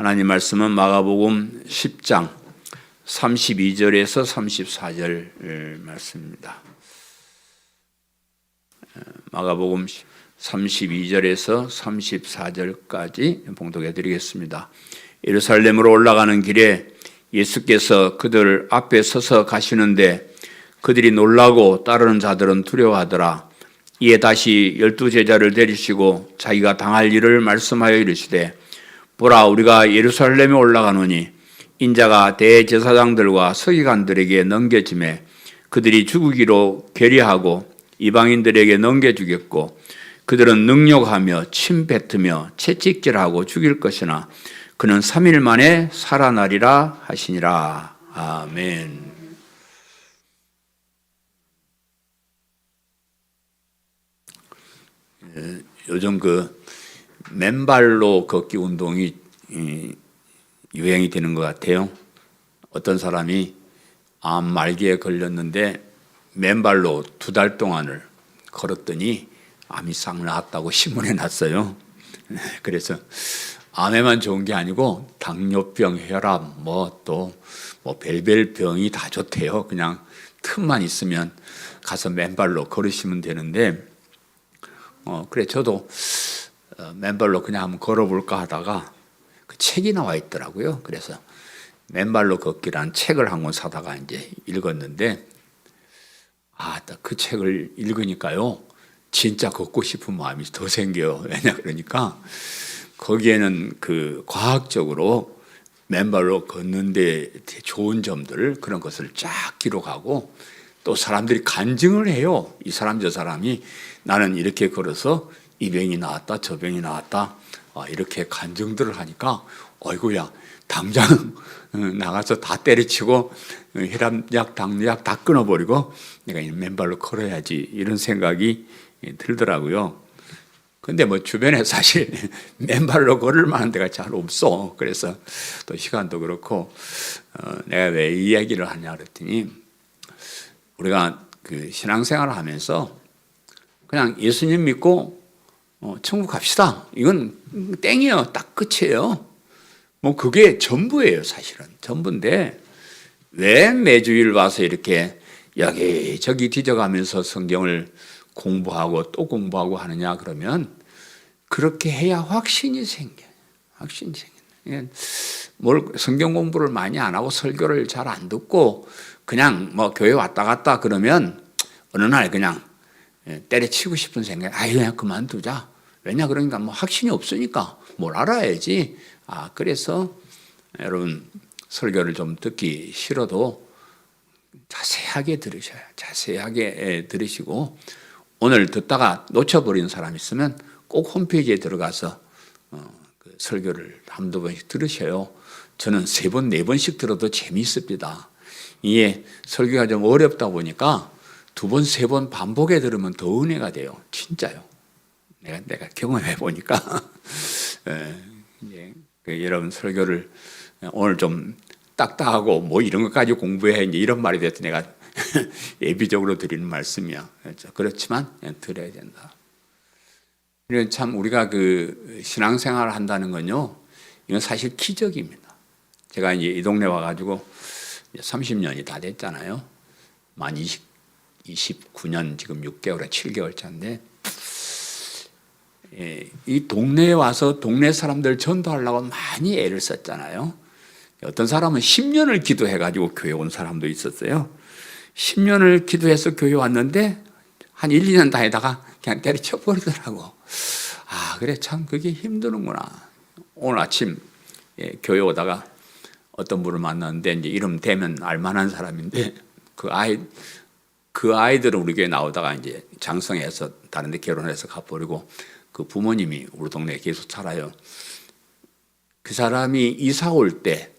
하나님 말씀은 마가복음 10장 32절에서 34절 말씀입니다. 마가복음 32절에서 34절까지 봉독해 드리겠습니다. 예루살렘으로 올라가는 길에 예수께서 그들 앞에 서서 가시는데 그들이 놀라고 따르는 자들은 두려워하더라. 이에 다시 12제자를 데리시고 자기가 당할 일을 말씀하여 이르시되 보라, 우리가 예루살렘에 올라가노니 인자가 대제사장들과 서기관들에게 넘겨지매 그들이 죽이기로 결의하고 이방인들에게 넘겨주겠고 그들은 능욕하며 침 뱉으며 채찍질하고 죽일 것이나 그는 3일 만에 살아나리라 하시니라. 아멘. 요즘 맨발로 걷기 운동이 유행이 되는 것 같아요. 어떤 사람이 암 말기에 걸렸는데 맨발로 2달 동안을 걸었더니 암이 싹 나았다고 신문에 났어요. 그래서 암에만 좋은 게 아니고 당뇨병, 혈압, 별별 병이 다 좋대요. 그냥 틈만 있으면 가서 맨발로 걸으시면 되는데, 그래 저도 맨발로 그냥 한번 걸어볼까 하다가 그 책이 나와 있더라고요. 그래서 맨발로 걷기라는 책을 한 권 사다가 이제 읽었는데, 그 책을 읽으니까요, 진짜 걷고 싶은 마음이 더 생겨요. 왜냐 그러니까 거기에는 그 과학적으로 맨발로 걷는데 좋은 점들, 그런 것을 쫙 기록하고 또 사람들이 간증을 해요. 이 사람 저 사람이 나는 이렇게 걸어서 이 병이 나왔다 저 병이 나왔다 이렇게 간증들을 하니까 어이구야, 당장 나가서 다 때려치고 혈압약 당뇨약 다 끊어버리고 내가 이 맨발로 걸어야지, 이런 생각이 들더라고요. 근데 주변에 사실 맨발로 걸을 만한 데가 잘 없어. 그래서 또 시간도 그렇고 내가 왜 이 이야기를 하냐 그랬더니, 우리가 그 신앙생활을 하면서 그냥 예수님 믿고 천국 갑시다, 이건 땡이에요. 딱 끝이에요. 그게 전부예요. 사실은 전부인데 왜 매주일 와서 이렇게 여기저기 뒤져가면서 성경을 공부하고 또 공부하고 하느냐 그러면, 그렇게 해야 확신이 생겨요. 확신이 생겨요. 성경 공부를 많이 안 하고 설교를 잘 안 듣고 그냥 교회 왔다 갔다 그러면 어느 날 그냥 때려치고 싶은 생각이, 그냥 그만두자. 왜냐 그러니까 확신이 없으니까 뭘 알아야지. 그래서 여러분, 설교를 좀 듣기 싫어도 자세하게 들으셔요. 자세하게 들으시고, 오늘 듣다가 놓쳐버린 사람 있으면 꼭 홈페이지에 들어가서 그 설교를 한두 번씩 들으셔요. 저는 3번, 4번씩 들어도 재미있습니다. 이게 설교가 좀 어렵다 보니까 2번, 3번 반복해 들으면 더 은혜가 돼요. 진짜요. 내가 경험해 보니까. 여러분, 설교를 오늘 좀 딱딱하고 이런 것까지 공부해, 이제 이런 말이 돼서 내가 예비적으로 드리는 말씀이야. 그렇지만 들어야 된다. 참 우리가 그 신앙생활을 한다는 건요, 이건 사실 기적입니다. 제가 이제 이 동네 와가지고 30년이 다 됐잖아요. 만 29년 지금 6개월에 7개월 차인데, 이 동네에 와서 동네 사람들 전도하려고 많이 애를 썼잖아요. 어떤 사람은 10년을 기도해가지고 교회 온 사람도 있었어요. 10년을 기도해서 교회 왔는데 한 1, 2년 다니다가 그냥 때려쳐버리더라고. 그래, 참 그게 힘드는구나. 오늘 아침 교회 오다가 어떤 분을 만났는데, 이제 이름 대면 알만한 사람인데, 그 아이들은 우리 교회 나오다가 이제 장성해서 다른 데 결혼해서 가버리고, 그 부모님이 우리 동네에 계속 살아요. 그 사람이 이사 올 때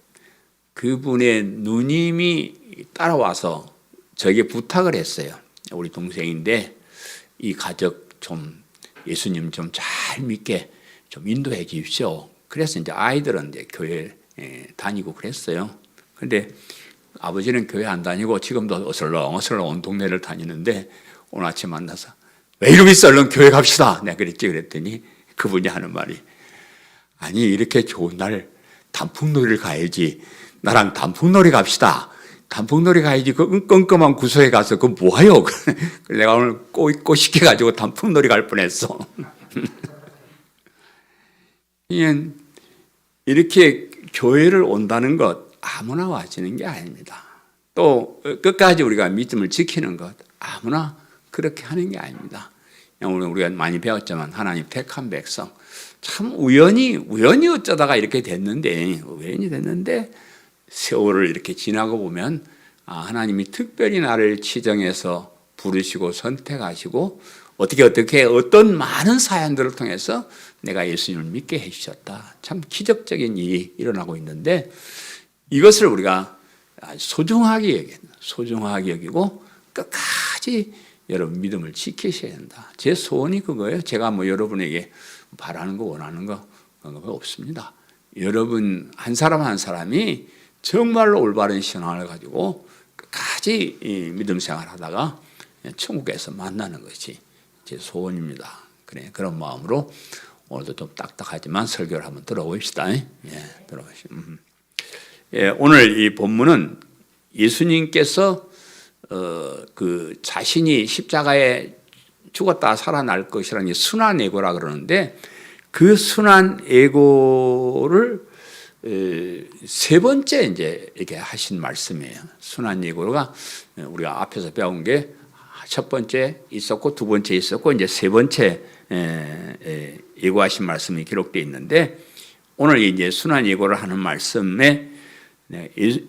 그분의 누님이 따라와서 저에게 부탁을 했어요. 우리 동생인데 이 가족 좀 예수님 좀 잘 믿게 좀 인도해 주십시오. 그래서 이제 아이들은 이제 교회 다니고 그랬어요. 근데 아버지는 교회 안 다니고 지금도 어슬렁어슬렁 온 동네를 다니는데, 오늘 아침 만나서 왜 이러고 있어? 얼른 교회 갑시다. 내가 그랬더니 그분이 하는 말이, 아니 이렇게 좋은 날 단풍놀이를 가야지. 나랑 단풍놀이 갑시다. 단풍놀이 가야지. 그 껌껌한 구석에 가서 그거 뭐하요? 내가 오늘 꼬시켜가지고 단풍놀이 갈 뻔했어. 이렇게 교회를 온다는 것 아무나 와지는 게 아닙니다. 또 끝까지 우리가 믿음을 지키는 것 아무나 그렇게 하는 게 아닙니다. 우리가 많이 배웠지만 하나님 택한 백성 참 우연히 어쩌다가 이렇게 됐는데 세월을 이렇게 지나고 보면 하나님이 특별히 나를 지정해서 부르시고 선택하시고 어떤 많은 사연들을 통해서 내가 예수님을 믿게 해주셨다. 참 기적적인 일이 일어나고 있는데 이것을 우리가 소중하게 여기고 끝까지 여러분 믿음을 지키셔야 된다. 제 소원이 그거예요. 제가 여러분에게 바라는 거 원하는 거 그런 거 없습니다. 여러분 한 사람 한 사람이 정말로 올바른 신앙을 가지고 끝까지 믿음 생활하다가 천국에서 만나는 것이 제 소원입니다. 그런 마음으로 오늘도 좀 딱딱하지만 설교를 한번 들어봅시다. 들어보시죠. 오늘 이 본문은 예수님께서 그 자신이 십자가에 죽었다 살아날 것이라는 순환예고라 그러는데 그 순환예고를 세 번째 이제 이렇게 하신 말씀이에요. 순환예고가 우리가 앞에서 배운 게 첫 번째 있었고 두 번째 있었고 이제 세 번째 예고하신 말씀이 기록되어 있는데 오늘 이제 순환예고를 하는 말씀에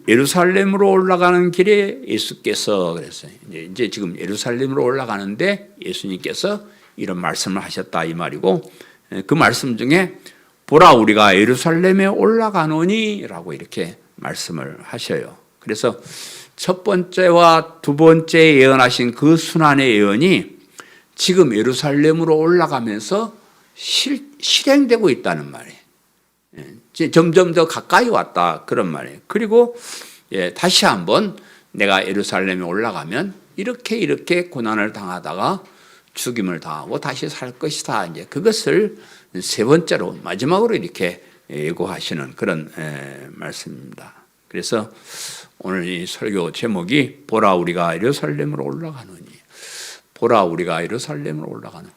예루살렘으로 올라가는 길에 예수께서 그랬어요. 이제 지금 예루살렘으로 올라가는데 예수님께서 이런 말씀을 하셨다 이 말이고 그 말씀 중에 보라 우리가 예루살렘에 올라가노니라고 이렇게 말씀을 하셔요. 그래서 첫 번째와 두 번째 예언하신 그 순환의 예언이 지금 예루살렘으로 올라가면서 실행되고 있다는 말이에요. 점점 더 가까이 왔다 그런 말이에요. 그리고 다시 한번 내가 예루살렘에 올라가면 이렇게 고난을 당하다가 죽임을 당하고 다시 살 것이다. 이제 그것을 세 번째로 마지막으로 이렇게 예고하시는 그런 말씀입니다. 그래서 오늘 이 설교 제목이 보라 우리가 예루살렘으로 올라가노니. 보라 우리가 예루살렘으로 올라가노니.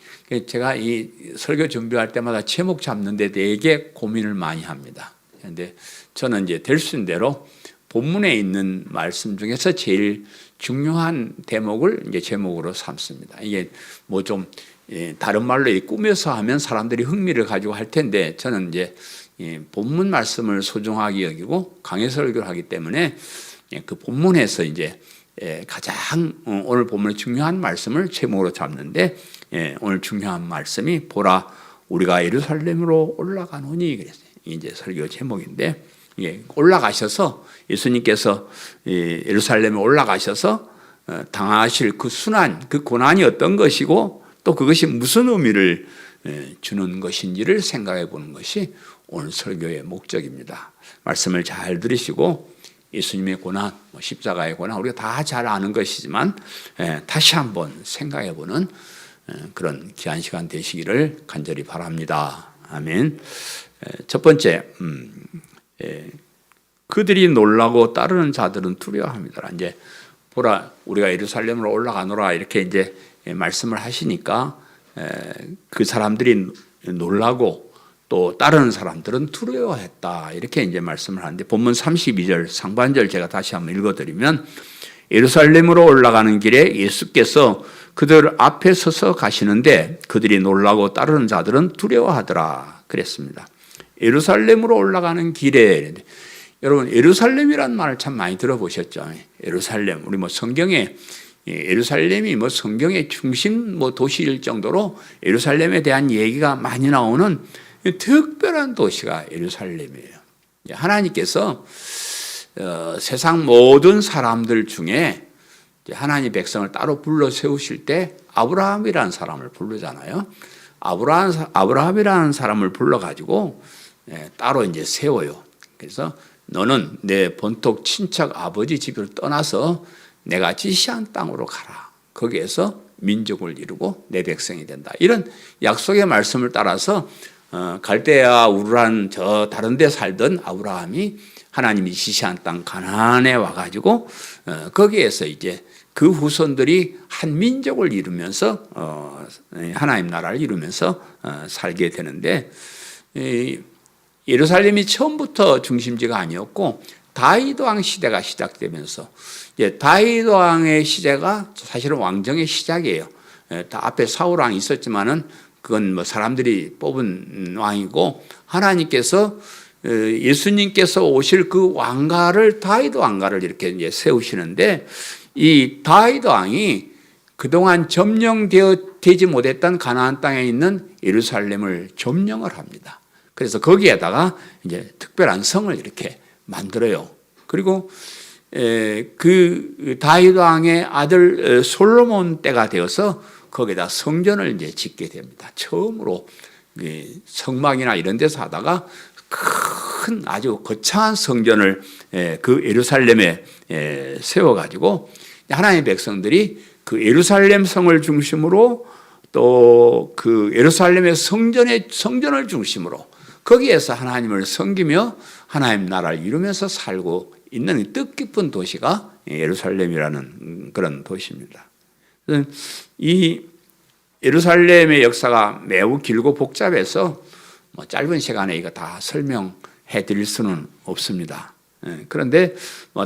제가 이 설교 준비할 때마다 제목 잡는데 되게 고민을 많이 합니다. 그런데 저는 이제 될 수 있는 대로 본문에 있는 말씀 중에서 제일 중요한 대목을 이제 제목으로 삼습니다. 이게 좀 다른 말로 꾸며서 하면 사람들이 흥미를 가지고 할 텐데 저는 이제 본문 말씀을 소중하게 여기고 강해 설교를 하기 때문에 그 본문에서 이제 가장 오늘 본문의 중요한 말씀을 제목으로 잡는데 오늘 중요한 말씀이 보라 우리가 예루살렘으로 올라가노니 그랬어요. 이제 설교 제목인데 올라가셔서 예수님께서 예루살렘에 올라가셔서 당하실 그 순환, 그 고난이 어떤 것이고 또 그것이 무슨 의미를 주는 것인지를 생각해 보는 것이 오늘 설교의 목적입니다. 말씀을 잘 들으시고 예수님의 고난, 십자가의 고난 우리가 다 잘 아는 것이지만 다시 한번 생각해 보는 그런 귀한 시간 되시기를 간절히 바랍니다. 아멘. 첫 번째, 그들이 놀라고 따르는 자들은 두려워합니다. 이제 보라, 우리가 예루살렘으로 올라가노라 이렇게 이제 말씀을 하시니까 그 사람들이 놀라고 또 따르는 사람들은 두려워했다 이렇게 이제 말씀을 하는데 본문 32절 상반절 제가 다시 한번 읽어드리면 예루살렘으로 올라가는 길에 예수께서 그들 앞에 서서 가시는데 그들이 놀라고 따르는 자들은 두려워하더라 그랬습니다. 예루살렘으로 올라가는 길에 여러분 예루살렘이라는 말을 참 많이 들어보셨죠. 예루살렘 우리 성경에 예루살렘이 성경의 중심 도시일 정도로 예루살렘에 대한 얘기가 많이 나오는 특별한 도시가 예루살렘이에요. 하나님께서 세상 모든 사람들 중에 하나님 백성을 따로 불러 세우실 때 아브라함이라는 사람을 부르잖아요. 아브라함이라는 사람을 불러가지고 따로 이제 세워요. 그래서 너는 내 본토 친척 아버지 집을 떠나서 내가 지시한 땅으로 가라. 거기에서 민족을 이루고 내 백성이 된다. 이런 약속의 말씀을 따라서 갈대아 우르란 저 다른 데 살던 아브라함이 하나님이 지시한 땅 가나안에 와가지고 거기에서 이제 그 후손들이 한 민족을 이루면서 하나님 나라를 이루면서 살게 되는데, 예루살렘이 처음부터 중심지가 아니었고 다윗 왕 시대가 시작되면서, 다윗 왕의 시대가 사실은 왕정의 시작이에요. 앞에 사울 왕이 있었지만은 그건 뭐 사람들이 뽑은 왕이고, 하나님께서 예수님께서 오실 그 왕가를, 다윗 왕가를 이렇게 이제 세우시는데, 이 다윗 왕이 그동안 점령되지 못했던 가나안 땅에 있는 예루살렘을 점령을 합니다. 그래서 거기에다가 이제 특별한 성을 이렇게 만들어요. 그리고 그 다윗 왕의 아들 솔로몬 때가 되어서 거기다 성전을 이제 짓게 됩니다. 처음으로 성막이나 이런 데서 하다가 큰 아주 거창한 성전을 그 예루살렘에 세워가지고 하나님의 백성들이 그 예루살렘 성을 중심으로 또 그 예루살렘의 성전을 중심으로 거기에서 하나님을 섬기며 하나님 나라를 이루면서 살고 있는 뜻깊은 도시가 예루살렘이라는 그런 도시입니다. 이 예루살렘의 역사가 매우 길고 복잡해서 뭐 짧은 시간에 이거 다 설명해 드릴 수는 없습니다. 그런데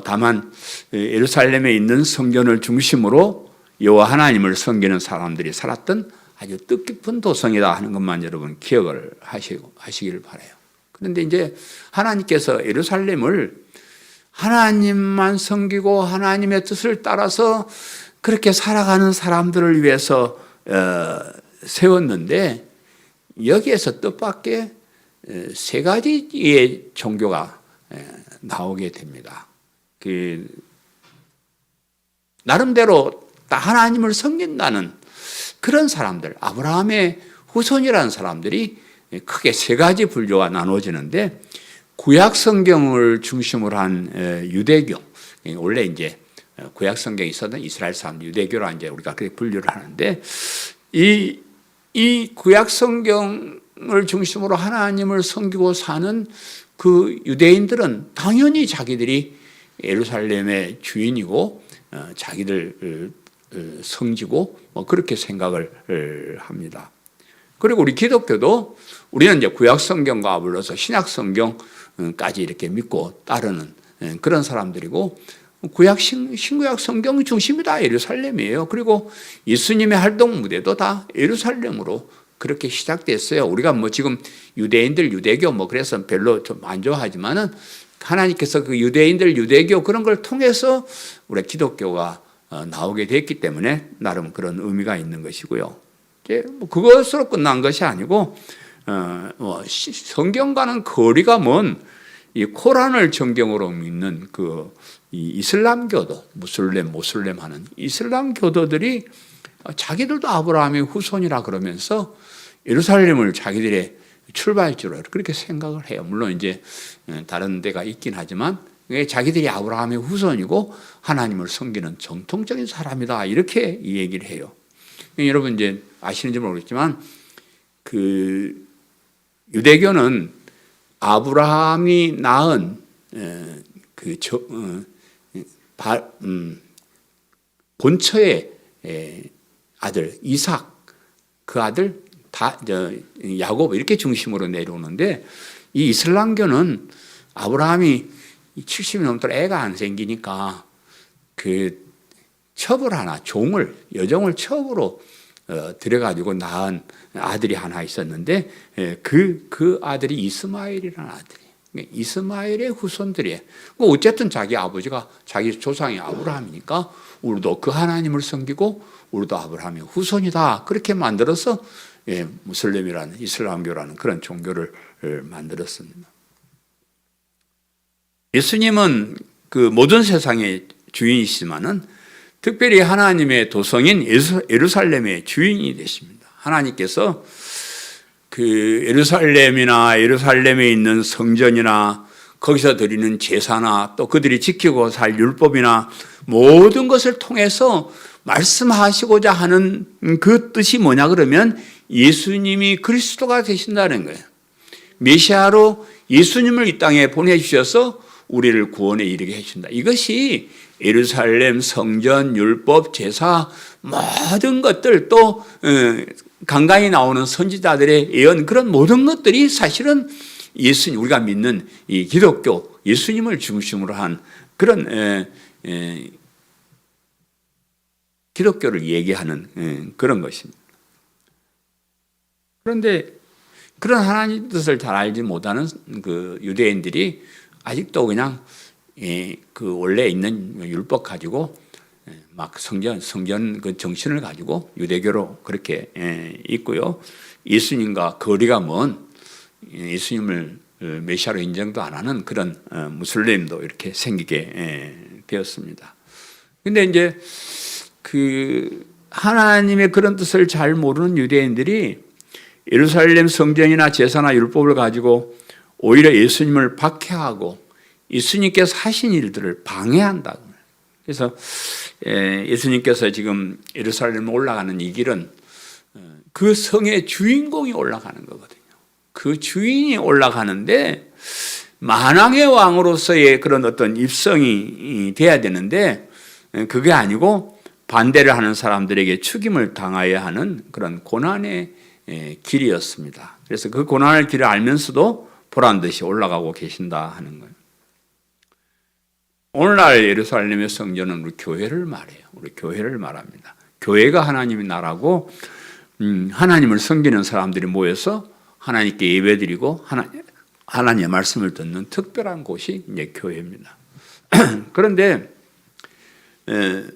다만 예루살렘에 있는 성전을 중심으로 여호와 하나님을 섬기는 사람들이 살았던 아주 뜻깊은 도성이다 하는 것만 여러분 기억을 하시길 바라요. 그런데 이제 하나님께서 예루살렘을 하나님만 섬기고 하나님의 뜻을 따라서 그렇게 살아가는 사람들을 위해서 세웠는데, 여기에서 뜻밖의 세 가지의 종교가 나오게 됩니다. 나름대로 하나님을 섬긴다는 그런 사람들, 아브라함의 후손이라는 사람들이 크게 세 가지 분류가 나눠지는데, 구약 성경을 중심으로 한 유대교, 원래 이제 구약 성경에 있었던 이스라엘 사람 유대교라 이제 우리가 그렇게 분류를 하는데, 이 구약 성경을 중심으로 하나님을 섬기고 사는 그 유대인들은 당연히 자기들이 예루살렘의 주인이고 자기들 성지고 뭐 그렇게 생각을 합니다. 그리고 우리 기독교도 우리는 이제 구약 성경과 아울러서 신약 성경까지 이렇게 믿고 따르는 그런 사람들이고, 신구약 성경 중심이 다 예루살렘이에요. 그리고 예수님의 활동 무대도 다 예루살렘으로 그렇게 시작됐어요. 우리가 뭐 지금 유대인들 유대교 뭐 그래서 별로 좀 안 좋아하지만은 하나님께서 그 유대인들 유대교 그런 걸 통해서 우리 기독교가 나오게 됐기 때문에 나름 그런 의미가 있는 것이고요. 이제 뭐 그것으로 끝난 것이 아니고 성경과는 거리가 먼 이 코란을 정경으로 믿는 이 이슬람교도 모슬렘 하는 이슬람 교도들이 자기들도 아브라함의 후손이라 그러면서 예루살렘을 자기들의 출발지로 그렇게 생각을 해요. 물론 이제 다른 데가 있긴 하지만 자기들이 아브라함의 후손이고 하나님을 섬기는 정통적인 사람이다 이렇게 이 얘기를 해요. 여러분 이제 아시는지 모르겠지만 그 유대교는 아브라함이 낳은 본처의 아들 이삭, 그 아들 야곱 이렇게 중심으로 내려오는데, 이 이슬람교는 아브라함이 70이 넘도록 애가 안 생기니까 그 첩을 하나, 여종을 첩으로 들여가지고 낳은 아들이 하나 있었는데, 그 아들이 이스마엘이라는 아들이에요. 이스마엘의 후손들이에요. 어쨌든 자기 아버지가 자기 조상이 아브라함이니까 우리도 그 하나님을 섬기고 우리도 아브라함의 후손이다 그렇게 만들어서 무슬림이라는 이슬람교라는 그런 종교를 만들었습니다. 예수님은 그 모든 세상의 주인이시지만은 특별히 하나님의 도성인 예루살렘의 주인이 되십니다. 하나님께서 그 예루살렘에 있는 성전이나 거기서 드리는 제사나 또 그들이 지키고 살 율법이나 모든 것을 통해서 말씀하시고자 하는 그 뜻이 뭐냐 그러면 예수님이 그리스도가 되신다는 거예요. 메시아로 예수님을 이 땅에 보내주셔서 우리를 구원에 이르게 해준다. 이것이 예루살렘 성전, 율법, 제사 모든 것들 또 간간히 나오는 선지자들의 예언 그런 모든 것들이 사실은 예수님 우리가 믿는 이 기독교 예수님을 중심으로 한 그런 기독교를 얘기하는 그런 것입니다. 그런데 그런 하나님 뜻을 잘 알지 못하는 그 유대인들이 아직도 그냥 그 원래 있는 율법 가지고 막 성전 그 정신을 가지고 유대교로 그렇게 있고요. 예수님과 거리가 먼 예수님을 메시아로 인정도 안 하는 그런 무슬림도 이렇게 생기게 되었습니다. 근데 이제 그 하나님의 그런 뜻을 잘 모르는 유대인들이 예루살렘 성전이나 제사나 율법을 가지고 오히려 예수님을 박해하고 예수님께서 하신 일들을 방해한다. 그래서 예수님께서 지금 예루살렘 올라가는 이 길은 그 성의 주인공이 올라가는 거거든요. 그 주인이 올라가는데 만왕의 왕으로서의 그런 어떤 입성이 돼야 되는데 그게 아니고 반대를 하는 사람들에게 죽임을 당하여야 하는 그런 고난의 길이었습니다. 그래서 그 고난의 길을 알면서도 보란 듯이 올라가고 계신다 하는 거예요. 오늘날 예루살렘의 성전은 우리 교회를 말해요. 우리 교회를 말합니다. 교회가 하나님의 나라고 하나님을 섬기는 사람들이 모여서 하나님께 예배드리고 하나님의 말씀을 듣는 특별한 곳이 이제 교회입니다. 그런데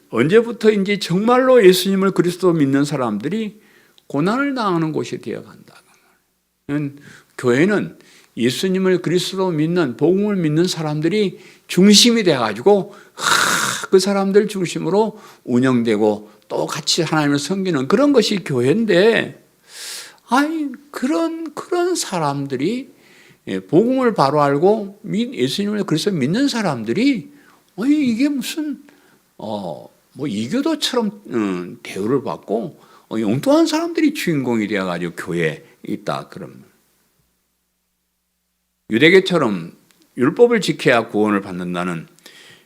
언제부터인지 정말로 예수님을 그리스도 믿는 사람들이 고난을 당하는 곳이 되어간다. 교회는 예수님을 그리스도로 믿는 복음을 믿는 사람들이 중심이 돼가지고 그 사람들 중심으로 운영되고 또 같이 하나님을 섬기는 그런 것이 교회인데, 아니 그런 사람들이 복음을 바로 알고 예수님을 그리스도 믿는 사람들이 아니 이게 무슨 뭐 이교도처럼 대우를 받고 엉뚱한 사람들이 주인공이 되어가지고 교회에 있다 그러면. 유대교처럼 율법을 지켜야 구원을 받는다는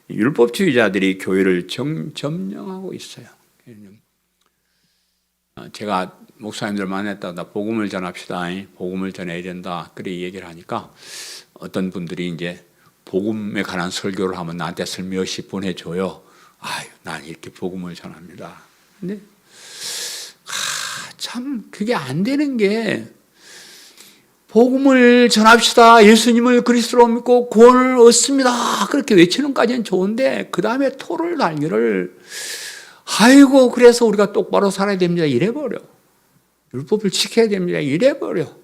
율법주의자들이 교회를 점령하고 있어요. 제가 목사님들 만났다 복음을 전합시다. 복음을 전해야 된다. 그렇게 얘기를 하니까 어떤 분들이 이제 복음에 관한 설교를 하면 나한테 슬며시 보내줘요. 아유, 난 이렇게 복음을 전합니다. 근데 참 그게 안 되는 게 복음을 전합시다. 예수님을 그리스도로 믿고 구원을 얻습니다. 그렇게 외치는 까지는 좋은데 그 다음에 토를 달기를 아이고 그래서 우리가 똑바로 살아야 됩니다. 이래버려. 율법을 지켜야 됩니다. 이래버려.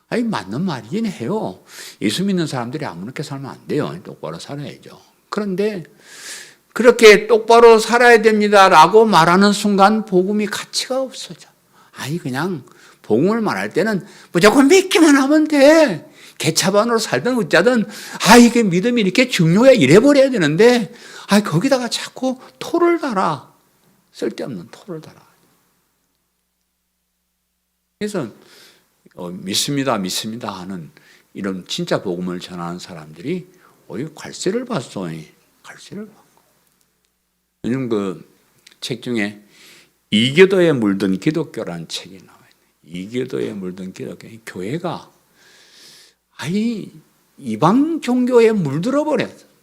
아니 맞는 말이긴 해요. 예수 믿는 사람들이 아무렇게 살면 안 돼요. 똑바로 살아야죠. 그런데 그렇게 똑바로 살아야 됩니다라고 말하는 순간 복음이 가치가 없어져. 아니 그냥 복음을 말할 때는 무조건 믿기만 하면 돼. 개차반으로 살든 어쩌든 이게 믿음이 이렇게 중요해 이래버려야 되는데 거기다가 자꾸 토를 달아. 쓸데없는 토를 달아. 그래서 믿습니다 하는 이런 진짜 복음을 전하는 사람들이 괄세를 받어. 괄세를 받고. 요즘 그 책 중에 이교도에 물든 기독교라는 책이 나와요. 이교도에 물든 기독교. 교회가 이방 종교에 물들어 버렸어.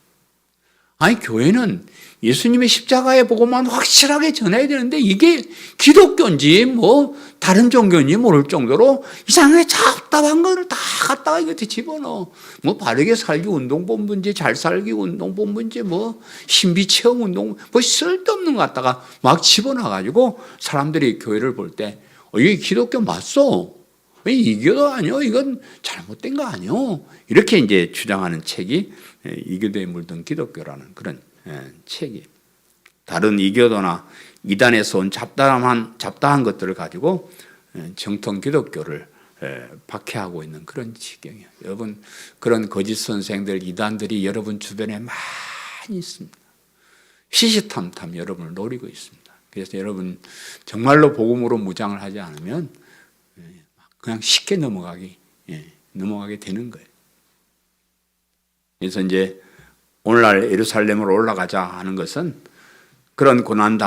교회는 예수님의 십자가의 복음만 확실하게 전해야 되는데 이게 기독교인지 뭐 다른 종교인지 모를 정도로 이상하게 답답한 거를 다 갖다가 이것에 집어넣어. 뭐 바르게 살기 운동본부인지 잘 살기 운동본부인지 뭐 신비체험 운동 뭐 쓸데없는 거 갖다가 막 집어넣어가지고 사람들이 교회를 볼 때 이게 기독교 맞소? 이교도 아니요? 이건 잘못된 거 아니요? 이렇게 이제 주장하는 책이 이교도에 물든 기독교라는 그런 책이. 다른 이교도나 이단에서 온 잡다한 것들을 가지고 정통 기독교를 박해하고 있는 그런 지경이에요. 여러분 그런 거짓 선생들 이단들이 여러분 주변에 많이 있습니다. 시시탐탐 여러분을 노리고 있습니다. 그래서 여러분 정말로 복음으로 무장을 하지 않으면 그냥 쉽게 넘어가기 넘어가게 되는 거예요. 그래서 이제 오늘날 예루살렘으로 올라가자 하는 것은 그런 고난을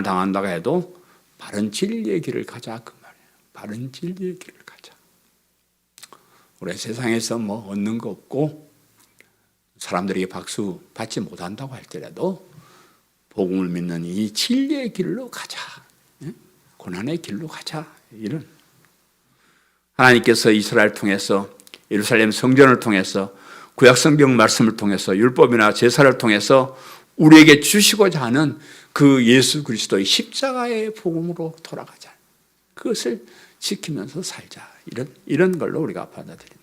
당한다고 해도 바른 진리의 길을 가자 그 말이에요. 바른 진리의 길을 가자. 우리 세상에서 뭐 얻는 거 없고 사람들에게 박수 받지 못한다고 할지라도 복음을 믿는 이 진리의 길로 가자. 고난의 길로 가자. 이런 하나님께서 이스라엘 통해서 예루살렘 성전을 통해서 구약성경 말씀을 통해서 율법이나 제사를 통해서 우리에게 주시고자 하는 그 예수 그리스도의 십자가의 복음으로 돌아가자. 그것을 지키면서 살자. 이런 걸로 우리가 받아들입니다.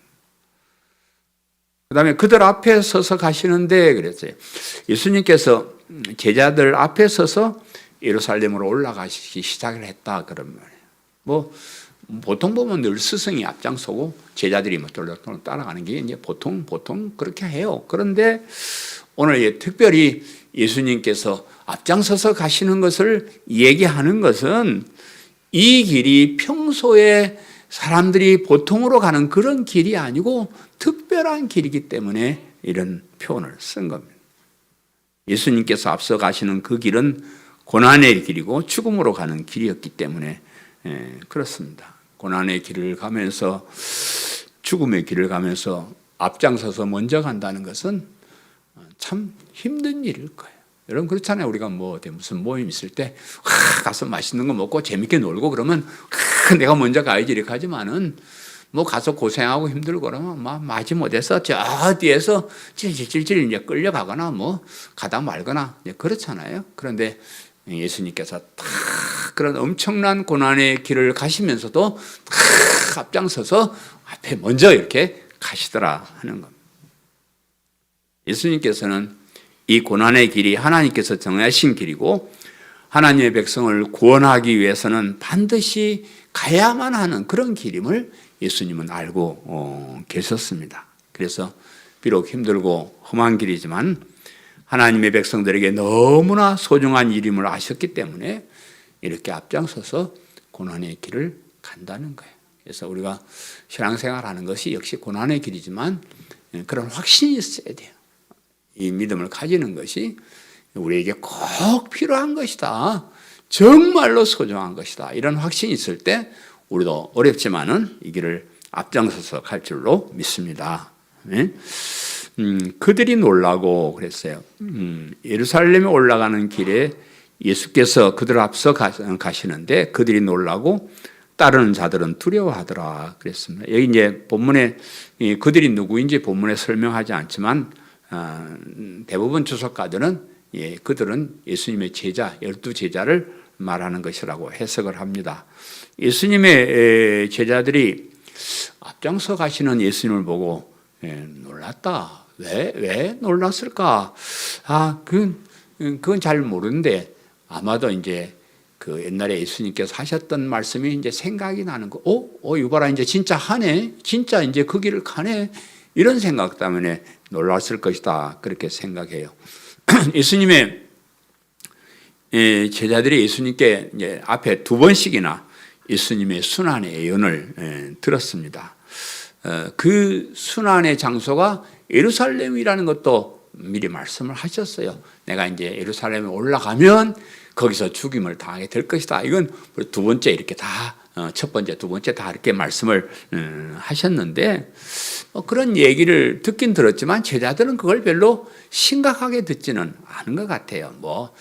그 다음에 그들 앞에 서서 가시는데 그랬어요. 예수님께서 제자들 앞에 서서 예루살렘으로 올라가시기 시작을 했다. 그런 말이에요. 뭐 보통 보면 늘 스승이 앞장서고 제자들이 뭐 똘똘 따라가는 게 이제 보통 그렇게 해요. 그런데 오늘 특별히 예수님께서 앞장서서 가시는 것을 얘기하는 것은 이 길이 평소에 사람들이 보통으로 가는 그런 길이 아니고 특별한 길이기 때문에 이런 표현을 쓴 겁니다. 예수님께서 앞서 가시는 그 길은 고난의 길이고 죽음으로 가는 길이었기 때문에 그렇습니다. 고난의 길을 가면서 죽음의 길을 가면서 앞장서서 먼저 간다는 것은 참 힘든 일일 거예요. 여러분 그렇잖아요. 우리가 뭐 무슨 모임 있을 때 가서 맛있는 거 먹고 재밌게 놀고 그러면 내가 먼저 가야지 이렇게 하지만은 뭐 가서 고생하고 힘들고 그러면 막 마지못해서 저 뒤에서 질질질 이제 끌려가거나 뭐 가다 말거나 그렇잖아요. 그런데 예수님께서 다 그런 엄청난 고난의 길을 가시면서도 다 앞장서서 앞에 먼저 이렇게 가시더라 하는 겁니다. 예수님께서는 이 고난의 길이 하나님께서 정하신 길이고 하나님의 백성을 구원하기 위해서는 반드시 가야만 하는 그런 길임을 예수님은 알고 계셨습니다. 그래서 비록 힘들고 험한 길이지만 하나님의 백성들에게 너무나 소중한 일임을 아셨기 때문에 이렇게 앞장서서 고난의 길을 간다는 거예요. 그래서 우리가 신앙생활하는 것이 역시 고난의 길이지만 그런 확신이 있어야 돼요. 이 믿음을 가지는 것이 우리에게 꼭 필요한 것이다. 정말로 소중한 것이다. 이런 확신이 있을 때 우리도 어렵지만은 이 길을 앞장서서 갈 줄로 믿습니다. 그들이 놀라고 그랬어요. 예루살렘에 올라가는 길에 예수께서 그들 앞서 가시는데 그들이 놀라고 따르는 자들은 두려워하더라 그랬습니다. 여기 이제 본문에 그들이 누구인지 본문에 설명하지 않지만 대부분 주석가들은 그들은 예수님의 제자, 12제자를 말하는 것이라고 해석을 합니다. 예수님의 제자들이 앞장서 가시는 예수님을 보고 놀랐다. 왜 놀랐을까? 그건 잘 모르는데 아마도 이제 그 옛날에 예수님께서 하셨던 말씀이 이제 생각이 나는 거. 이거 봐라, 이제 진짜 하네. 진짜 이제 그 길을 가네. 이런 생각 때문에 놀랐을 것이다. 그렇게 생각해요. 예수님의 제자들이 예수님께 이제 앞에 2번씩이나 예수님의 순환의 예언을 들었습니다. 그 순환의 장소가 예루살렘이라는 것도 미리 말씀을 하셨어요. 내가 이제 예루살렘에 올라가면 거기서 죽임을 당하게 될 것이다. 이건 2번째 이렇게 다 첫 번째, 2번째 다 이렇게 말씀을 하셨는데 그런 얘기를 듣긴 들었지만 제자들은 그걸 별로 심각하게 듣지는 않은 것 같아요. 뭐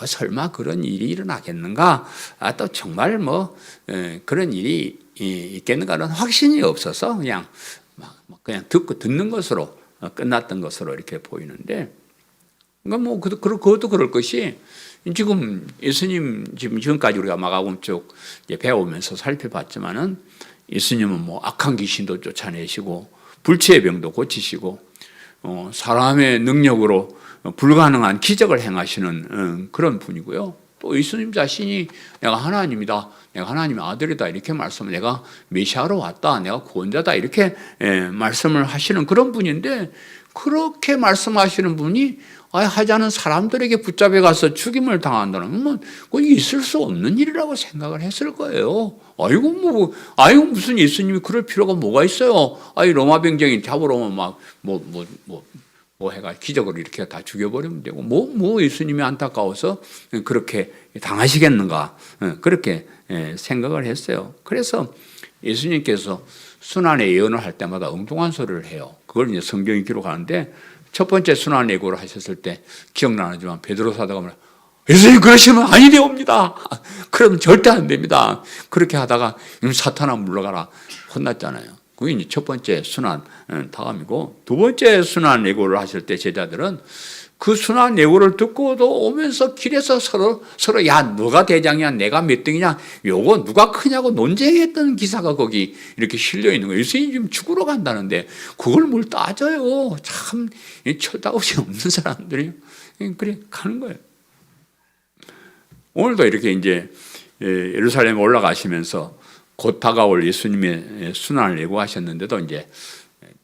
설마 그런 일이 일어나겠는가? 또 정말 그런 일이 있겠는가는 확신이 없어서 그냥 듣는 것으로 끝났던 것으로 이렇게 보이는데, 그것도 그럴 것이 지금 예수님 지금까지 우리가 마가복음 쭉 배우면서 살펴봤지만은 예수님은 악한 귀신도 쫓아내시고 불치의 병도 고치시고 사람의 능력으로 불가능한 기적을 행하시는 그런 분이고요. 또 예수님 자신이 내가 하나님이다, 내가 하나님의 아들이다 이렇게 말씀을, 내가 메시아로 왔다, 내가 구원자다 이렇게 말씀을 하시는 그런 분인데, 그렇게 말씀하시는 분이 하자는 사람들에게 붙잡혀 가서 죽임을 당한다는 건 그건 있을 수 없는 일이라고 생각을 했을 거예요. 아이고 무슨 예수님이 그럴 필요가 뭐가 있어요? 로마 병정이 잡으러 오면 막 해가 기적을 이렇게 다 죽여버리면 되고 뭐 예수님이 안타까워서 그렇게 당하시겠는가 그렇게 생각을 했어요. 그래서 예수님께서 순환의 예언을 할 때마다 엉뚱한 소리를 해요. 그걸 이제 성경이 기록하는데 첫 번째 순환 예고를 하셨을 때 기억나지만 베드로 사도가 말해요. 예수님 그러시면 아니 되옵니다. 그러면 절대 안 됩니다. 그렇게 하다가 사탄아 물러가라 혼났잖아요. 그게 이제 첫 번째 순환 다음이고 두 번째 순환 예고를 하실 때 제자들은 그 순환 예고를 듣고도 오면서 길에서 서로 야 너가 대장이야 내가 몇 등이냐 요거 누가 크냐고 논쟁했던 기사가 거기 이렇게 실려 있는 거예요. 예수님 지금 죽으러 간다는데 그걸 뭘 따져요. 참 철다없이 없는 사람들이 그래 가는 거예요. 오늘도 이렇게 이제 예루살렘에 올라가시면서 곧 다가올 예수님의 순환을 예고하셨는데도 이제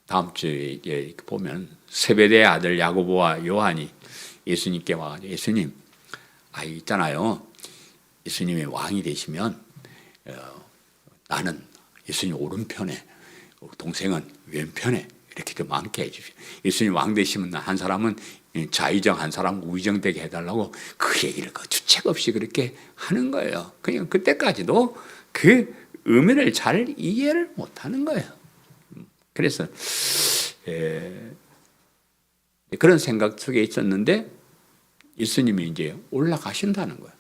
다음 주에 이제 보면 세베대의 아들 야고보와 요한이 예수님께 와가지고 예수님, 있잖아요. 예수님이 왕이 되시면 나는 예수님 오른편에 동생은 왼편에 이렇게 좀 많게 해주십시오. 예수님 왕 되시면 한 사람은 좌의정 한 사람 우의정 되게 해달라고 그 얘기를 주책 없이 그렇게 하는 거예요. 그냥 그때까지도 그 의미를 잘 이해를 못하는 거예요. 그래서 그런 생각 속에 있었는데 예수님이 이제 올라가신다는 거예요.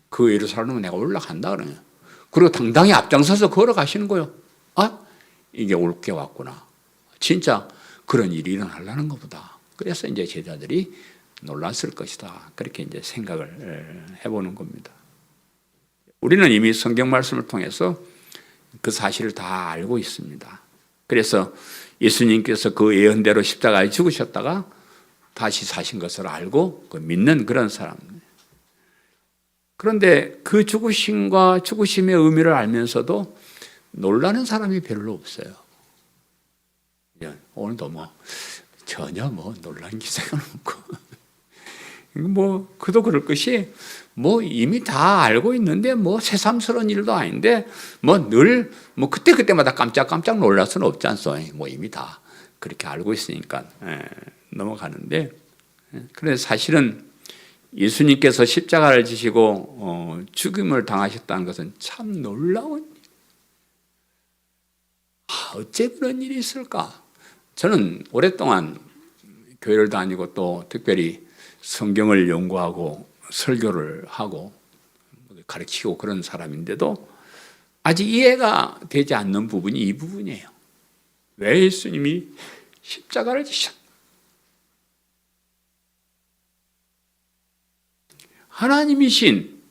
그 예루살렘은 내가 올라간다 그러냐. 그리고 당당히 앞장서서 걸어가시는 거예요. 이게 올 게 왔구나. 진짜 그런 일이 일어나려는 것보다. 그래서 이제 제자들이 놀랐을 것이다. 그렇게 이제 생각을 해보는 겁니다. 우리는 이미 성경 말씀을 통해서 그 사실을 다 알고 있습니다. 그래서 예수님께서 그 예언대로 십자가에 죽으셨다가 다시 사신 것을 알고 믿는 그런 사람. 그런데 그 죽으심과 죽으심의 의미를 알면서도 놀라는 사람이 별로 없어요. 오늘도 전혀 놀란 기사가 없고 그도 그럴 것이 이미 다 알고 있는데 새삼스러운 일도 아닌데 늘 그때마다 깜짝깜짝 놀랄 수는 없지 않소. 이미 다 그렇게 알고 있으니까 넘어가는데 그래서 사실은 예수님께서 십자가를 지시고 죽임을 당하셨다는 것은 참 놀라운 일. 어째 그런 일이 있을까? 저는 오랫동안 교회를 다니고 또 특별히 성경을 연구하고 설교를 하고 가르치고 그런 사람인데도 아직 이해가 되지 않는 부분이 이 부분이에요. 왜 예수님이 십자가를 지셨나? 하나님이신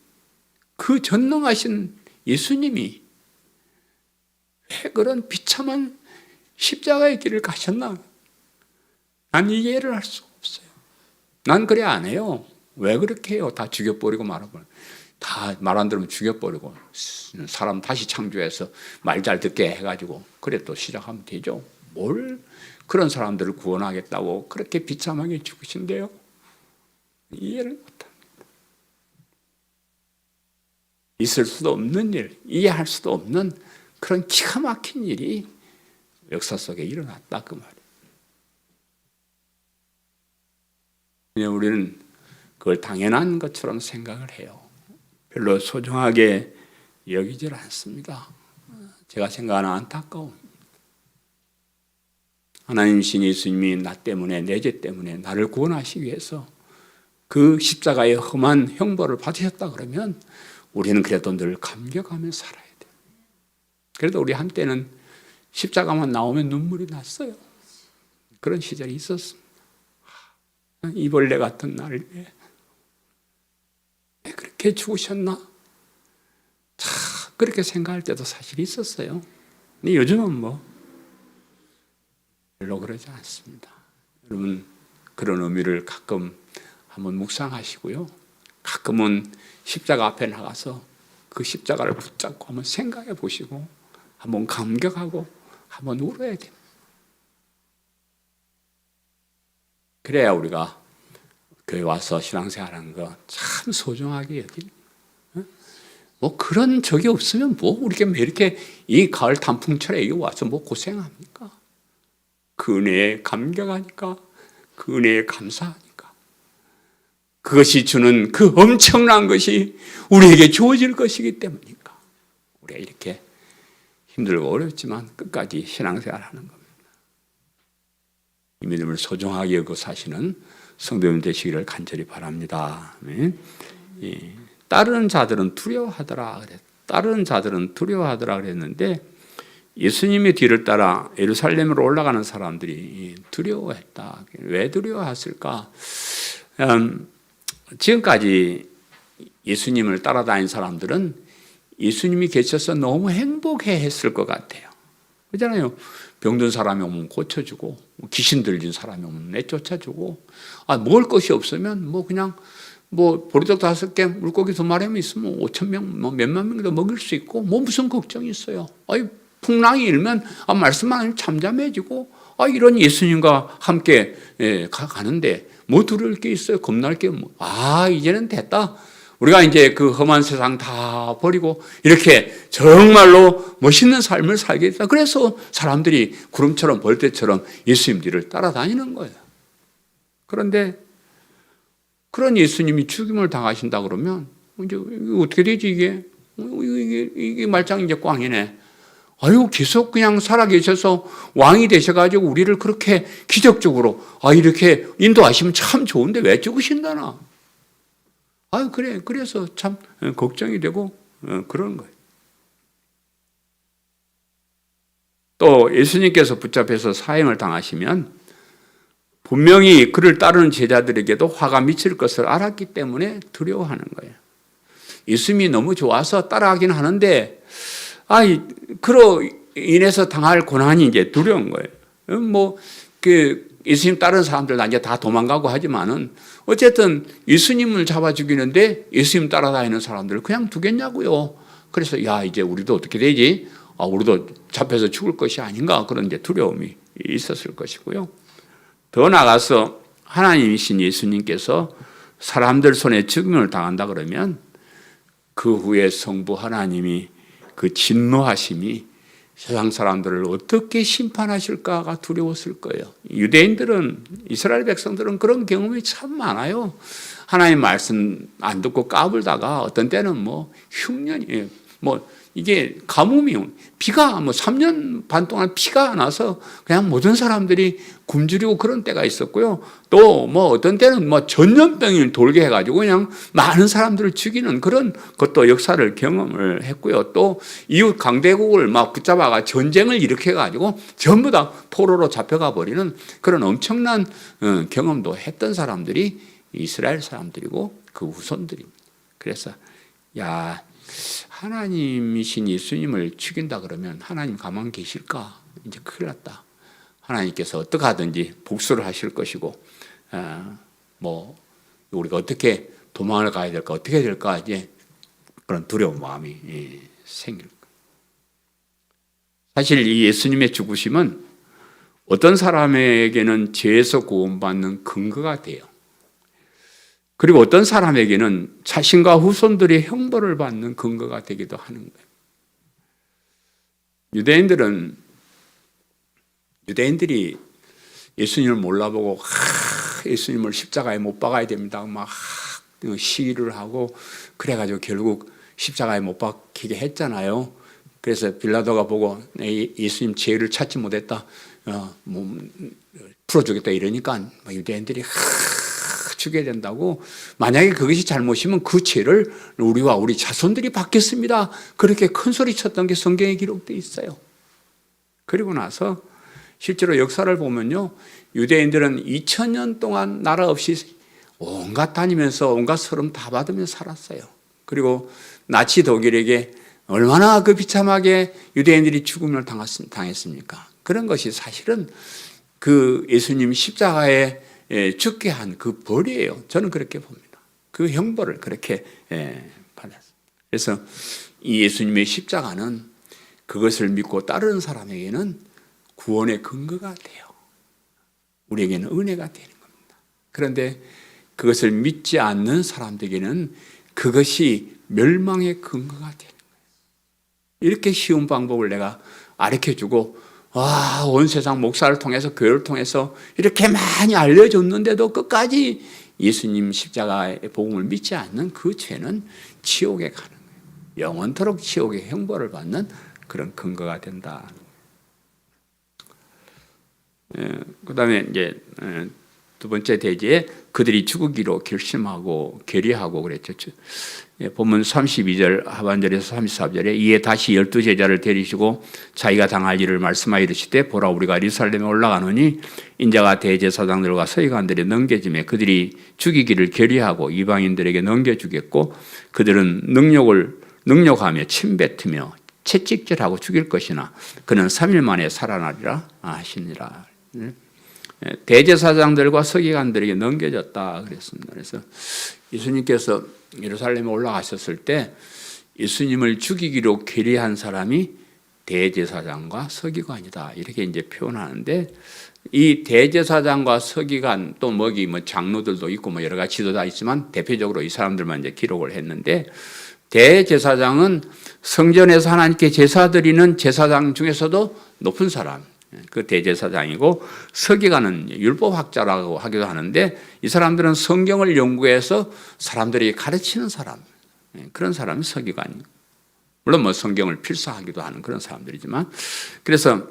그 전능하신 예수님이 왜 그런 비참한 십자가의 길을 가셨나? 난 이해를 할 수가 없어요. 난 그래 안 해요. 왜 그렇게 해요? 다 죽여버리고 말아버리고 다 말 안 들으면 죽여버리고 사람 다시 창조해서 말 잘 듣게 해가지고 그래 또 시작하면 되죠. 뭘 그런 사람들을 구원하겠다고 그렇게 비참하게 죽으신대요? 이해를 못합니다. 있을 수도 없는 일, 이해할 수도 없는 그런 기가 막힌 일이 역사 속에 일어났다 그 말이에요. 우리는 그걸 당연한 것처럼 생각을 해요. 별로 소중하게 여기질 않습니다. 제가 생각하는 안타까움. 하나님이신 예수님이 나 때문에 내 죄 때문에 나를 구원하시기 위해서 그 십자가의 험한 형벌을 받으셨다 그러면 우리는 그래도 늘 감격하며 살아야 돼요. 그래도 우리 한때는 십자가만 나오면 눈물이 났어요. 그런 시절이 있었습니다. 이벌레 같은 나를 위해 왜 그렇게 죽으셨나? 그렇게 생각할 때도 사실 있었어요. 근데 요즘은 별로 그러지 않습니다. 여러분 그런 의미를 가끔 한번 묵상하시고요. 가끔은 십자가 앞에 나가서 그 십자가를 붙잡고 한번 생각해 보시고 한번 감격하고 한번 울어야 됩니다. 그래야 우리가 교회 와서 신앙생활하는 거 참 소중하게 여기는. 뭐 그런 적이 없으면 뭐 우리가 왜 이렇게 이 가을 단풍철에 여기 와서 뭐 고생합니까? 그 은혜에 감격하니까, 그 은혜에 감사하니까, 그것이 주는 그 엄청난 것이 우리에게 주어질 것이기 때문이니까 우리가 이렇게 힘들고 어렵지만 끝까지 신앙생활하는 겁니다. 이 믿음을 소중하게 여기고 사시는 성도님 되시기를 간절히 바랍니다. 예. 따르는 자들은 두려워하더라 그랬. 따르는 자들은 두려워하더라 그랬는데 예수님의 뒤를 따라 예루살렘으로 올라가는 사람들이 두려워했다. 왜 두려워했을까? 지금까지 예수님을 따라다닌 사람들은 예수님이 계셔서 너무 행복해했을 것 같아요. 그렇잖아요. 병든 사람이 오면 고쳐주고, 귀신 들린 사람이 오면 내쫓아주고, 먹을 것이 없으면 뭐 그냥 보리떡 5개, 물고기 2마리만 있으면 5,000명, 몇만 명도 먹일 수 있고, 뭐 무슨 걱정이 있어요. 풍랑이 일면 말씀만 잠잠해지고, 이런 예수님과 함께 가는데 뭐 두려울 게 있어요? 겁날 게 뭐. 이제는 됐다. 우리가 이제 그 험한 세상 다 버리고 이렇게 정말로 멋있는 삶을 살겠다. 그래서 사람들이 구름처럼 벌떼처럼 예수님 뒤를 따라다니는 거예요. 그런데 그런 예수님이 죽임을 당하신다 그러면 이제 어떻게 되지 이게? 이게 말짱 이제 꽝이네. 계속 그냥 살아계셔서 왕이 되셔가지고 우리를 그렇게 기적적으로 이렇게 인도하시면 참 좋은데 왜 죽으신다나? 그래서 참 걱정이 되고 그런 거예요. 또 예수님께서 붙잡혀서 사형을 당하시면 분명히 그를 따르는 제자들에게도 화가 미칠 것을 알았기 때문에 두려워하는 거예요. 예수님이 너무 좋아서 따라하긴 하는데 그로 인해서 당할 고난이 이제 두려운 거예요. 예수님 따르는 사람들 이제 다 도망가고 하지만은 어쨌든 예수님을 잡아 죽이는데 예수님 따라다니는 사람들을 그냥 두겠냐고요. 그래서 이제 우리도 어떻게 되지? 우리도 잡혀서 죽을 것이 아닌가 그런 이제 두려움이 있었을 것이고요. 더 나아가서 하나님이신 예수님께서 사람들 손에 죽임을 당한다 그러면 그 후에 성부 하나님이 그 진노하심이 세상 사람들을 어떻게 심판하실까가 두려웠을 거예요. 유대인들은, 이스라엘 백성들은 그런 경험이 참 많아요. 하나님 말씀 안 듣고 까불다가 어떤 때는 흉년이, 이게 가뭄이, 비가 3년 반 동안 비가 나서 그냥 모든 사람들이 굶주리고 그런 때가 있었고요. 또 어떤 때는 전염병이 돌게 해가지고 그냥 많은 사람들을 죽이는 그런 것도 역사를 경험을 했고요. 또 이웃 강대국을 붙잡아가 전쟁을 일으켜가지고 전부 다 포로로 잡혀가 버리는 그런 엄청난 경험도 했던 사람들이 이스라엘 사람들이고 그 후손들입니다. 그래서 하나님이신 예수님을 죽인다 그러면 하나님 가만 계실까? 이제 큰일 났다. 하나님께서 어떻게 하든지 복수를 하실 것이고, 우리가 어떻게 도망을 가야 될까? 어떻게 해야 될까? 이제 그런 두려운 마음이 생길 거예요. 사실 이 예수님의 죽으심은 어떤 사람에게는 죄에서 구원받는 근거가 돼요. 그리고 어떤 사람에게는 자신과 후손들이 형벌을 받는 근거가 되기도 하는 거예요. 유대인들이 예수님을 몰라보고 예수님을 십자가에 못 박아야 됩니다. 시위를 하고 그래가지고 결국 십자가에 못 박히게 했잖아요. 그래서 빌라도가 보고 예수님 죄를 찾지 못했다, 풀어주겠다 이러니까 유대인들이 죽여야 된다고, 만약에 그것이 잘못이면 그 죄를 우리와 우리 자손들이 받겠습니다. 그렇게 큰 소리 쳤던 게 성경에 기록되어 있어요. 그리고 나서 실제로 역사를 보면요, 유대인들은 2000년 동안 나라 없이 온갖 다니면서 온갖 서름 다 받으면서 살았어요. 그리고 나치 독일에게 얼마나 그 비참하게 유대인들이 죽음을 당했습니까? 그런 것이 사실은 그 예수님 십자가에 죽게 한 그 벌이에요. 저는 그렇게 봅니다. 그 형벌을 그렇게 받았어요. 그래서 이 예수님의 십자가는 그것을 믿고 따르는 사람에게는 구원의 근거가 돼요. 우리에게는 은혜가 되는 겁니다. 그런데 그것을 믿지 않는 사람들에게는 그것이 멸망의 근거가 되는 거예요. 이렇게 쉬운 방법을 내가 가르쳐주고 온 세상 목사를 통해서 교회를 통해서 이렇게 많이 알려줬는데도 끝까지 예수님 십자가의 복음을 믿지 않는 그 죄는 지옥에 가는 거예요. 영원토록 지옥의 형벌을 받는 그런 근거가 된다. 그다음에 이제 두 번째 대지에 그들이 죽으기로 결심하고 결의하고 그랬죠. 본문 32절 하반절에서 33절에 이에 다시 12제자를 데리시고 자기가 당할 일을 말씀하여 이르시되 보라 우리가 예루살렘에 올라가노니 인자가 대제사장들과 서기관들에 넘겨지매 그들이 죽이기를 결의하고 이방인들에게 넘겨주겠고 그들은 능욕하며 침뱉으며 채찍질하고 죽일 것이나 그는 3일 만에 살아나리라 하시니라. 대제사장들과 서기관들에게 넘겨졌다 그랬습니다. 그래서 예수님께서 예루살렘에 올라가셨을 때 예수님을 죽이기로 결의한 사람이 대제사장과 서기관이다 이렇게 이제 표현하는데 이 대제사장과 서기관 또 장로들도 있고 여러 가지 지도자 있지만 대표적으로 이 사람들만 이제 기록을 했는데 대제사장은 성전에서 하나님께 제사 드리는 제사장 중에서도 높은 사람. 그 대제사장이고 서기관은 율법학자라고 하기도 하는데 이 사람들은 성경을 연구해서 사람들에게 가르치는 사람 그런 사람이 서기관이고 물론 성경을 필사하기도 하는 그런 사람들이지만 그래서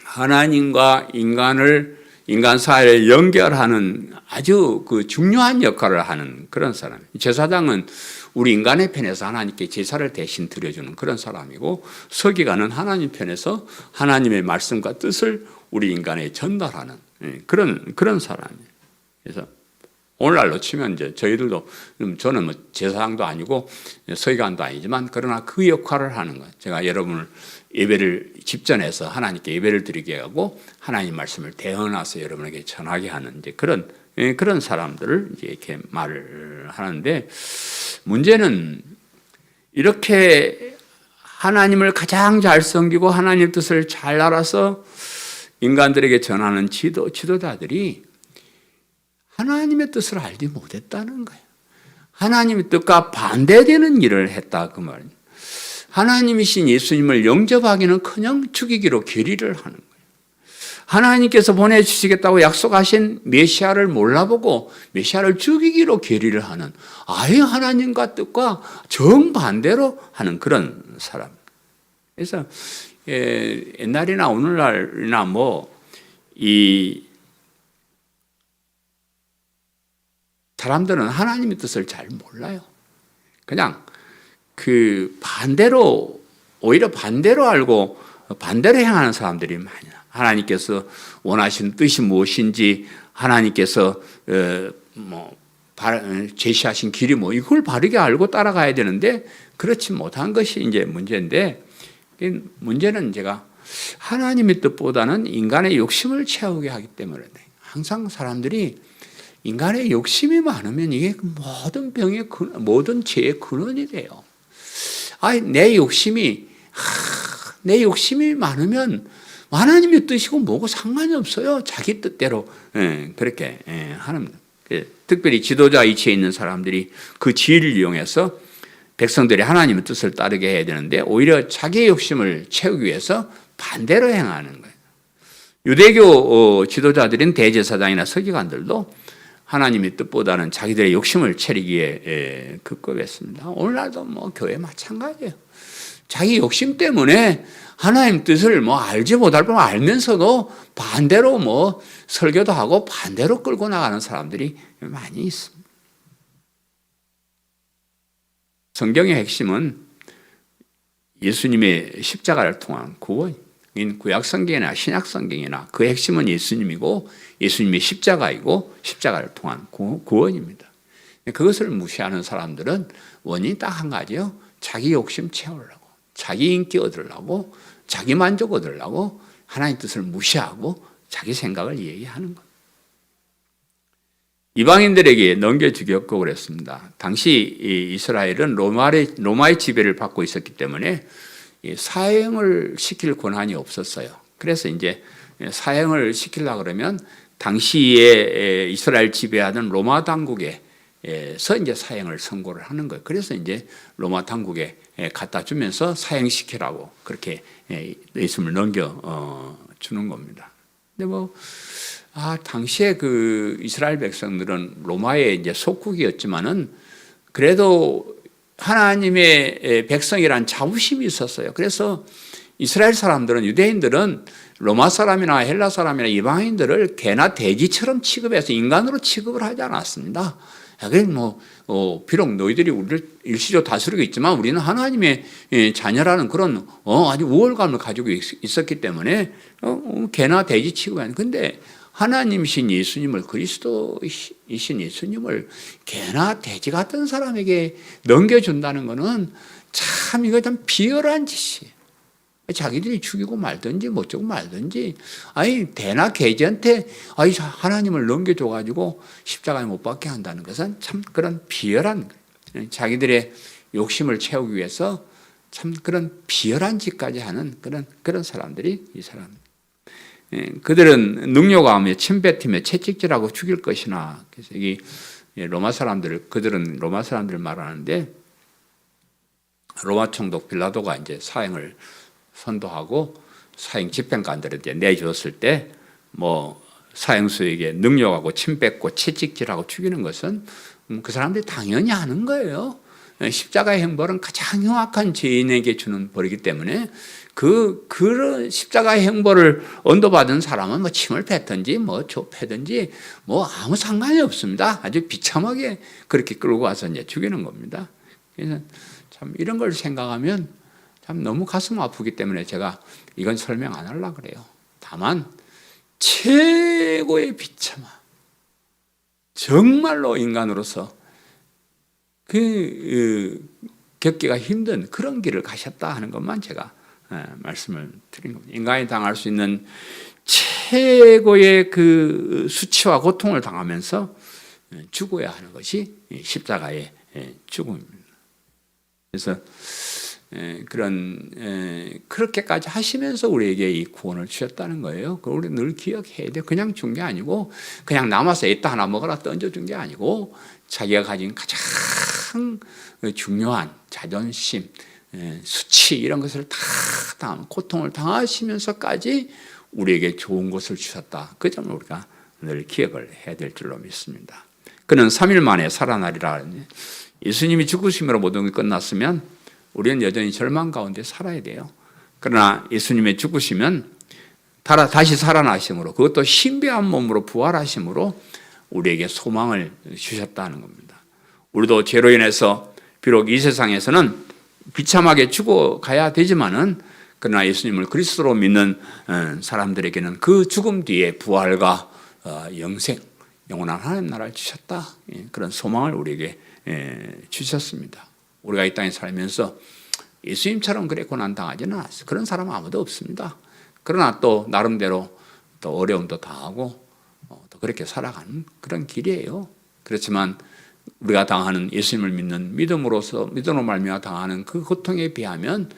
하나님과 인간 사회를 연결하는 아주 그 중요한 역할을 하는 그런 사람. 제사장은 우리 인간의 편에서 하나님께 제사를 대신 드려주는 그런 사람이고 서기관은 하나님 편에서 하나님의 말씀과 뜻을 우리 인간에 전달하는 그런 사람이에요. 그래서 오늘날로 치면 이제 저희들도 저는 제사장도 아니고 서기관도 아니지만 그러나 그 역할을 하는 거예요. 제가 여러분을 예배를 집전해서 하나님께 예배를 드리게 하고 하나님 말씀을 대언해서 여러분에게 전하게 하는 이제 그런 사람들을 이제 이렇게 말을 하는데 문제는 이렇게 하나님을 가장 잘 섬기고 하나님 뜻을 잘 알아서 인간들에게 전하는 지도자들이 하나님의 뜻을 알지 못했다는 거예요. 하나님의 뜻과 반대되는 일을 했다 그 말이에요. 하나님이신 예수님을 영접하기는커녕 죽이기로 결의를 하는 거예요. 하나님께서 보내주시겠다고 약속하신 메시아를 몰라보고 메시아를 죽이기로 결의를 하는 아예 하나님과 뜻과 정반대로 하는 그런 사람. 그래서 옛날이나 오늘날이나 이 사람들은 하나님의 뜻을 잘 몰라요. 그냥 오히려 반대로 알고 반대로 행하는 사람들이 많아요. 하나님께서 원하시는 뜻이 무엇인지 하나님께서 제시하신 길이 이걸 바르게 알고 따라가야 되는데 그렇지 못한 것이 이제 문제인데 문제는 제가 하나님의 뜻보다는 인간의 욕심을 채우게 하기 때문에 항상 사람들이 인간의 욕심이 많으면 이게 모든 병의 모든 죄의 근원이 돼요. 내 욕심이 많으면 하나님의 뜻이고 뭐고 상관이 없어요. 자기 뜻대로 그렇게 하는 거예요. 특별히 지도자 위치에 있는 사람들이 그 지위를 이용해서 백성들이 하나님의 뜻을 따르게 해야 되는데 오히려 자기의 욕심을 채우기 위해서 반대로 행하는 거예요. 유대교 지도자들인 대제사장이나 서기관들도 하나님의 뜻보다는 자기들의 욕심을 채리기에 급급했습니다. 오늘날도 교회 마찬가지예요. 자기 욕심 때문에 하나님 뜻을 알지 못할 뻔 알면서도 반대로 설교도 하고 반대로 끌고 나가는 사람들이 많이 있습니다. 성경의 핵심은 예수님의 십자가를 통한 구원. 구약 성경이나 신약 성경이나 그 핵심은 예수님이고 예수님의 십자가이고 십자가를 통한 구원입니다. 그것을 무시하는 사람들은 원인이 딱 한 가지요. 자기 욕심 채우려고, 자기 인기 얻으려고, 자기 만족 얻으려고 하나님 뜻을 무시하고 자기 생각을 얘기하는 것. 이방인들에게 넘겨주겠고 그랬습니다. 당시 이스라엘은 로마의 지배를 받고 있었기 때문에 사형을 시킬 권한이 없었어요. 그래서 이제 사형을 시키려고 그러면 당시에 이스라엘 지배하던 로마 당국에서 이제 사형을 선고를 하는 거예요. 그래서 이제 로마 당국에 갖다 주면서 사형시키라고 그렇게 예수님을 넘겨 주는 겁니다. 근데 당시에 그 이스라엘 백성들은 로마의 이제 속국이었지만은 그래도 하나님의 백성이란 자부심이 있었어요. 그래서 이스라엘 사람들은, 유대인들은 로마 사람이나 헬라 사람이나 이방인들을 개나 돼지처럼 취급해서 인간으로 취급을 하지 않았습니다. 비록 너희들이 우리를 일시적으로 다스리고 있지만 우리는 하나님의 자녀라는 그런 아주 우월감을 가지고 있었기 때문에 개나 돼지 취급하는. 근데 하나님이신 예수님을, 그리스도이신 예수님을 개나 돼지 같은 사람에게 넘겨준다는 것은 참 이거 참 비열한 짓이에요. 자기들이 죽이고 말든지 어쩌고 말든지, 대나 돼지한테 하나님을 넘겨줘가지고 십자가에 못 박게 한다는 것은 참 그런 비열한, 자기들의 욕심을 채우기 위해서 참 그런 비열한 짓까지 하는 그런 사람들이 이 사람. 그들은 능욕하며 침뱉으며 채찍질하고 죽일 것이나. 그래서 이 로마 사람들, 그들은 로마 사람들 말하는데, 로마 총독 빌라도가 이제 사형을 선도하고 사형 집행관들을 이제 내주었을 때 사형수에게 능욕하고 침뱉고 채찍질하고 죽이는 것은 그 사람들이 당연히 하는 거예요. 십자가의 형벌은 가장 흉악한 죄인에게 주는 벌이기 때문에 그런 십자가의 형벌을 언도받은 사람은 침을 뱉든지 좁히든지 아무 상관이 없습니다. 아주 비참하게 그렇게 끌고 와서 이제 죽이는 겁니다. 그래서 참 이런 걸 생각하면 참 너무 가슴 아프기 때문에 제가 이건 설명 안 하려고 그래요. 다만 최고의 정말로 인간으로서 겪기가 힘든 그런 길을 가셨다 하는 것만 제가 말씀을 드린 겁니다. 인간이 당할 수 있는 최고의 그 수치와 고통을 당하면서 죽어야 하는 것이 십자가의 죽음입니다. 그래서 그렇게까지 하시면서 우리에게 이 구원을 주셨다는 거예요. 그걸 우리 늘 기억해야 돼요. 그냥 준 게 아니고, 그냥 남아서 애따 하나 먹어라 던져준 게 아니고, 자기가 가진 가장 중요한 자존심, 수치 이런 것을 다 고통을 당하시면서까지 우리에게 좋은 것을 주셨다. 그 점을 우리가 늘 기억을 해야 될 줄로 믿습니다. 그는 3일 만에 살아나리라. 예수님이 죽으심으로 모든 게 끝났으면 우리는 여전히 절망 가운데 살아야 돼요. 그러나 예수님의 죽으시면 다시 살아나심으로, 그것도 신비한 몸으로 부활하심으로 우리에게 소망을 주셨다는 겁니다. 우리도 죄로 인해서 비록 이 세상에서는 비참하게 죽어가야 되지만은, 그러나 예수님을 그리스도로 믿는 사람들에게는 그 죽음 뒤에 부활과 영생, 영원한 하나님 나라를 주셨다. 그런 소망을 우리에게 주셨습니다. 우리가 이 땅에 살면서 예수님처럼 그래 고난당하지는 않았어요. 그런 사람은 아무도 없습니다. 그러나 또 나름대로 또 어려움도 당하고 또 그렇게 살아가는 그런 길이에요. 그렇지만 우리가 당하는, 예수님을 믿는 믿음으로 말미암아 당하는 그 고통에 비하면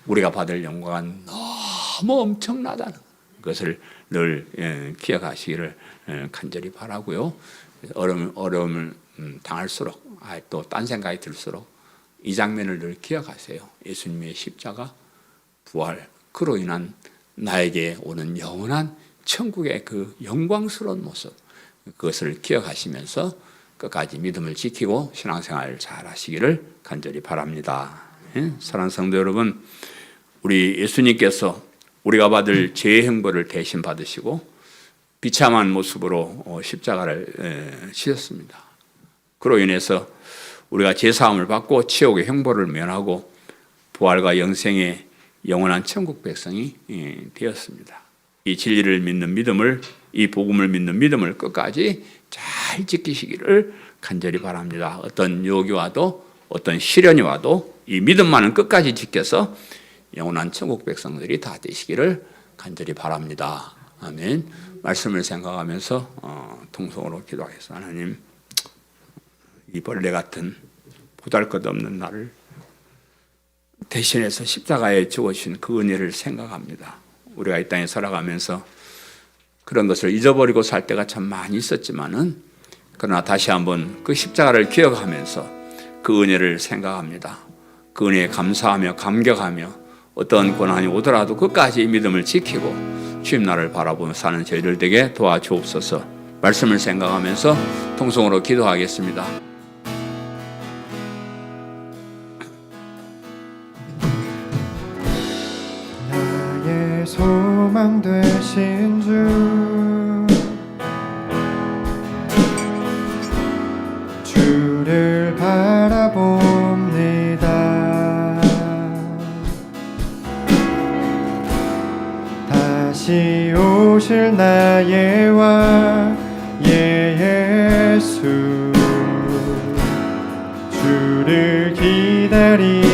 우리가 받을 영광은 너무 엄청나다는 것을 늘 기억하시기를 간절히 바라고요. 어려움을 당할수록 또 딴 생각이 들수록 이 장면을 늘 기억하세요. 예수님의 십자가, 부활, 그로 인한 나에게 오는 영원한 천국의 그 영광스러운 모습, 그것을 기억하시면서 끝까지 믿음을 지키고 신앙생활 잘 하시기를 간절히 바랍니다. 사랑하는 성도 여러분, 우리 예수님께서 우리가 받을 죄의 형벌을 대신 받으시고 비참한 모습으로 십자가를 지셨습니다. 그로 인해서 우리가 죄사함을 받고 지옥의 형벌을 면하고 부활과 영생의 영원한 천국 백성이 되었습니다. 이 진리를 믿는 믿음을, 이 복음을 믿는 믿음을 끝까지 잘 지키시기를 간절히 바랍니다. 어떤 유혹이 와도 어떤 시련이 와도 이 믿음만은 끝까지 지켜서 영원한 천국 백성들이 다 되시기를 간절히 바랍니다. 아멘. 말씀을 생각하면서 통성으로 기도하겠습니다. 하나님, 이 벌레 같은 보잘것없는 나를 대신해서 십자가에 죽으신 그 은혜를 생각합니다. 우리가 이 땅에 살아가면서 그런 것을 잊어버리고 살 때가 참 많이 있었지만은, 그러나 다시 한번 그 십자가를 기억하면서 그 은혜를 생각합니다. 그 은혜에 감사하며 감격하며 어떤 고난이 오더라도 끝까지 이 믿음을 지키고 주님 나라를 바라보며 사는 저희들 되게 도와주옵소서. 말씀을 생각하면서 통성으로 기도하겠습니다. 나의 소망 되신 주, 주를 바라봅니다. 다시 오실 나의 왕 예수, 주를 기다립니다.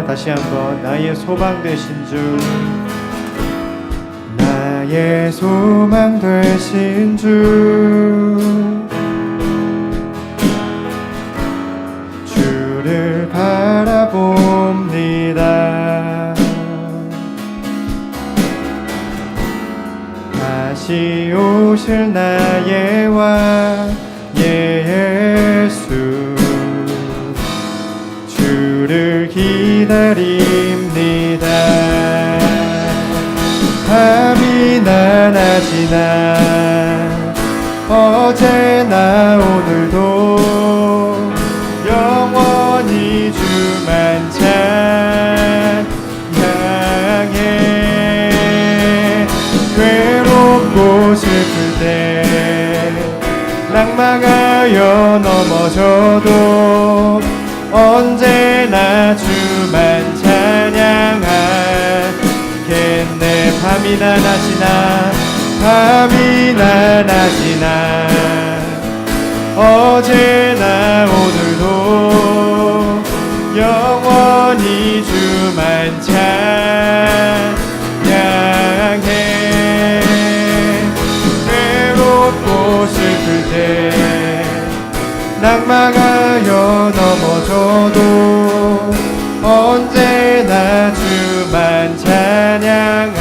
다시 한번 나의 소망 되신 주, 나의 소망 되신 주, 주를 바라봅니다. 다시 오실 나의 왕 예수, 주를 기다립니다. 밤이나 낮이나 어제나 오늘도 영원히 주만 찬양해. 괴롭고 슬플 때 낙망하여 넘어져도 언제나 주만 찬양하겠네. 밤이나 낮이나 밤이나 낮이나 어제나 오늘도 영원히 주만 찬양해. 외롭고 슬플 때 낙망하여 넘어져도 언제나 주만 찬양하겠네.